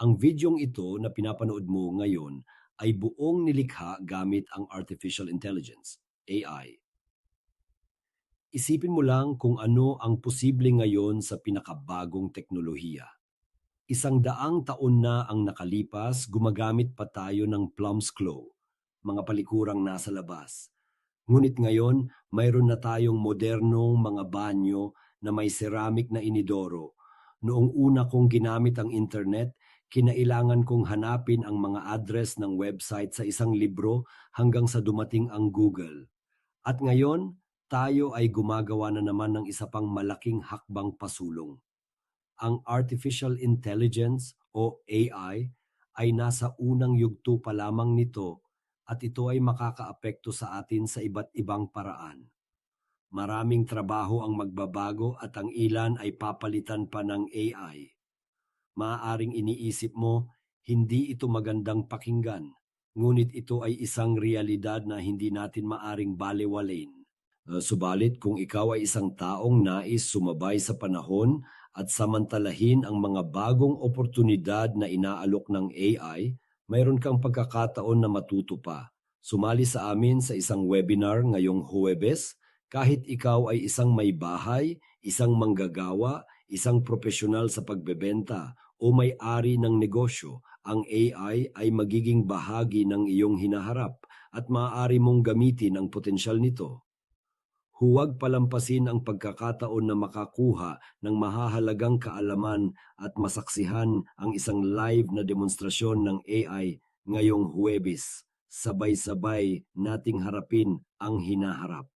Ang videong ito na pinapanood mo ngayon ay buong nilikha gamit ang Artificial Intelligence, AI. Isipin mo lang kung ano ang posible ngayon sa pinakabagong teknolohiya. 100 taon na ang nakalipas, gumagamit pa tayo ng plumb's claw, mga palikurang nasa labas. Ngunit ngayon, mayroon na tayong modernong mga banyo na may ceramic na inidoro. Noong una kong ginamit ang internet, kinailangan kong hanapin ang mga address ng website sa isang libro hanggang sa dumating ang Google. At ngayon, tayo ay gumagawa na naman ng isa pang malaking hakbang pasulong. Ang artificial intelligence o AI ay nasa unang yugto pa lamang nito at ito ay makakaapekto sa atin sa iba't ibang paraan. Maraming trabaho ang magbabago at ang ilan ay papalitan pa ng AI. Maaaring iniisip mo, hindi ito magandang pakinggan, ngunit ito ay isang realidad na hindi natin maaring balewalain. Subalit kung ikaw ay isang taong nais sumabay sa panahon at samantalahin ang mga bagong oportunidad na inaalok ng AI, mayroon kang pagkakataon na matuto pa. Sumali sa amin sa isang webinar ngayong Huwebes, kahit ikaw ay isang may bahay, isang manggagawa, isang profesional sa pagbebenta o may-ari ng negosyo, ang AI ay magiging bahagi ng iyong hinaharap at maaari mong gamitin ang potensyal nito. Huwag palampasin ang pagkakataon na makakuha ng mahahalagang kaalaman at masaksihan ang isang live na demonstrasyon ng AI ngayong Huwebes. Sabay-sabay nating harapin ang hinaharap.